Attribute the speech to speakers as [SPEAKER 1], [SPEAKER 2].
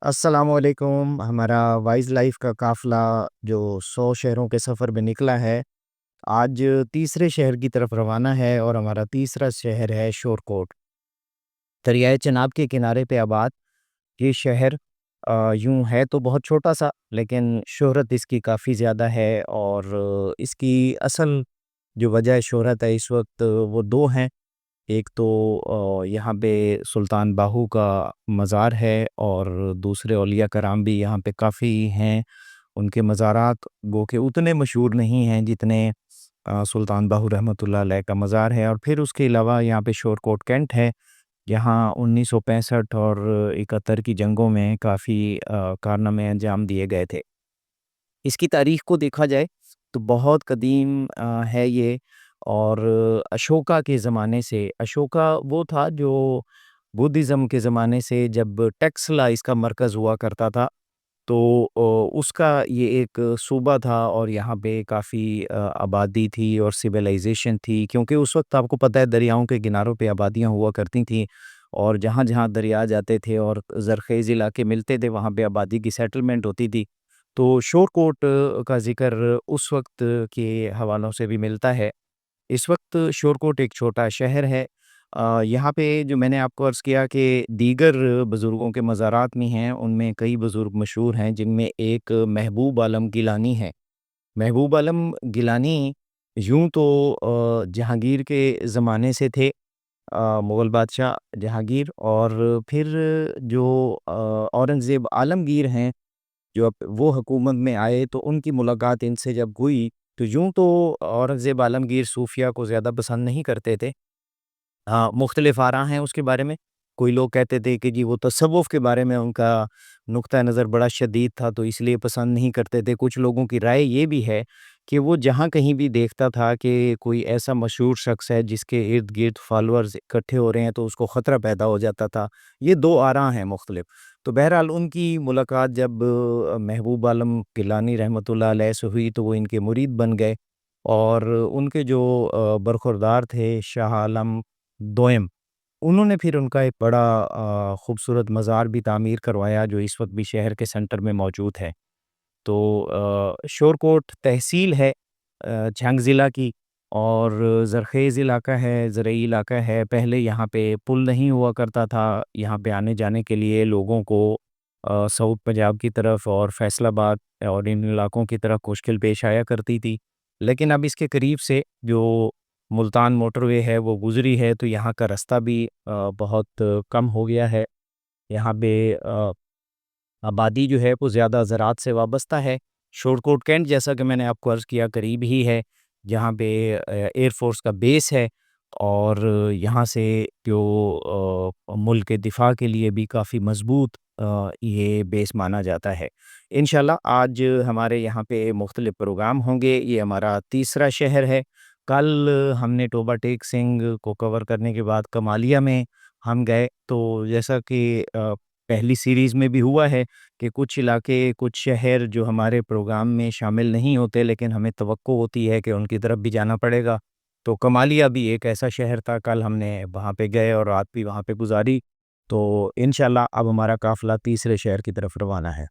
[SPEAKER 1] السلام علیکم۔ ہمارا وائز لائف کا قافلہ جو 100 شہروں کے سفر میں نکلا ہے، آج تیسرے شہر کی طرف روانہ ہے اور ہمارا تیسرا شہر ہے شورکوٹ۔ دریائے چناب کے کنارے پہ آباد یہ شہر یوں ہے تو بہت چھوٹا سا، لیکن شہرت اس کی کافی زیادہ ہے، اور اس کی اصل جو وجہ شہرت ہے اس وقت وہ دو ہیں۔ ایک تو یہاں پہ سلطان باہو کا مزار ہے، اور دوسرے اولیاء کرام بھی یہاں پہ کافی ہیں۔ ان کے مزارات گو کہ اتنے مشہور نہیں ہیں جتنے سلطان باہو رحمۃ اللہ علیہ کا مزار ہے۔ اور پھر اس کے علاوہ یہاں پہ شورکوٹ کینٹ ہے، یہاں 1965 اور 71 کی جنگوں میں کافی کارنامے انجام دیے گئے تھے۔ اس کی تاریخ کو دیکھا جائے تو بہت قدیم ہے یہ، اور اشوکا کے زمانے سے، اشوکا وہ تھا جو بدھزم کے زمانے سے، جب ٹیکسلا اس کا مرکز ہوا کرتا تھا، تو اس کا یہ ایک صوبہ تھا، اور یہاں پہ کافی آبادی تھی اور سویلائزیشن تھی، کیونکہ اس وقت آپ کو پتہ ہے دریاؤں کے کناروں پہ آبادیاں ہوا کرتی تھیں، اور جہاں جہاں دریا جاتے تھے اور زرخیز علاقے ملتے تھے وہاں پہ آبادی کی سیٹلمنٹ ہوتی تھی۔ تو شورکوٹ کا ذکر اس وقت کے حوالوں سے بھی ملتا ہے۔ اس وقت شورکوٹ ایک چھوٹا شہر ہے۔ یہاں پہ جو میں نے آپ کو عرض کیا کہ دیگر بزرگوں کے مزارات بھی ہیں، ان میں کئی بزرگ مشہور ہیں، جن میں ایک محبوب عالم گیلانی ہے۔ محبوب عالم گیلانی یوں تو جہانگیر کے زمانے سے تھے، مغل بادشاہ جہانگیر، اور پھر جو اورنگزیب عالمگیر ہیں، جو اب وہ حکومت میں آئے، تو ان کی ملاقات ان سے جب ہوئی تو یوں تو اورنگزیب عالمگیر صوفیہ کو زیادہ پسند نہیں کرتے تھے۔ ہاں، مختلف آراء ہیں اس کے بارے میں۔ کوئی لوگ کہتے تھے کہ جی وہ تصوف کے بارے میں ان کا نقطہ نظر بڑا شدید تھا تو اس لیے پسند نہیں کرتے تھے۔ کچھ لوگوں کی رائے یہ بھی ہے کہ وہ جہاں کہیں بھی دیکھتا تھا کہ کوئی ایسا مشہور شخص ہے جس کے ارد گرد فالورز اکٹھے ہو رہے ہیں تو اس کو خطرہ پیدا ہو جاتا تھا۔ یہ دو آراء ہیں مختلف۔ تو بہرحال ان کی ملاقات جب محبوب عالم گیلانی رحمۃ اللہ علیہ سے ہوئی تو وہ ان کے مرید بن گئے، اور ان کے جو برخوردار تھے شاہ عالم دوئم، انہوں نے پھر ان کا ایک بڑا خوبصورت مزار بھی تعمیر کروایا جو اس وقت بھی شہر کے سنٹر میں موجود ہے۔ تو شورکوٹ تحصیل ہے جھنگ ضلع کی، اور زرخیز علاقہ ہے، زرعی علاقہ ہے۔ پہلے یہاں پہ پل نہیں ہوا کرتا تھا، یہاں پہ آنے جانے کے لیے لوگوں کو ساؤتھ پنجاب کی طرف اور فیصل آباد اور ان علاقوں کی طرف مشکل پیش آیا کرتی تھی، لیکن اب اس کے قریب سے جو ملتان موٹر وے ہے وہ گزری ہے، تو یہاں کا رستہ بھی بہت کم ہو گیا ہے۔ یہاں پہ آبادی جو ہے وہ زیادہ زراعت سے وابستہ ہے۔ شورکوٹ کینٹ جیسا کہ میں نے آپ کو عرض کیا قریب ہی ہے، جہاں پہ ایئر فورس کا بیس ہے، اور یہاں سے جو ملک کے دفاع کے لیے بھی کافی مضبوط یہ بیس مانا جاتا ہے۔ انشاءاللہ آج ہمارے یہاں پہ مختلف پروگرام ہوں گے۔ یہ ہمارا تیسرا شہر ہے۔ کل ہم نے ٹوبہ ٹیک سنگھ کو کور کرنے کے بعد کمالیہ میں ہم گئے، تو جیسا کہ پہلی سیریز میں بھی ہوا ہے کہ کچھ علاقے، کچھ شہر جو ہمارے پروگرام میں شامل نہیں ہوتے لیکن ہمیں توقع ہوتی ہے کہ ان کی طرف بھی جانا پڑے گا، تو کمالیہ بھی ایک ایسا شہر تھا۔ کل ہم نے وہاں پہ گئے اور رات بھی وہاں پہ گزاری، تو انشاءاللہ اب ہمارا قافلہ تیسرے شہر کی طرف روانہ ہے۔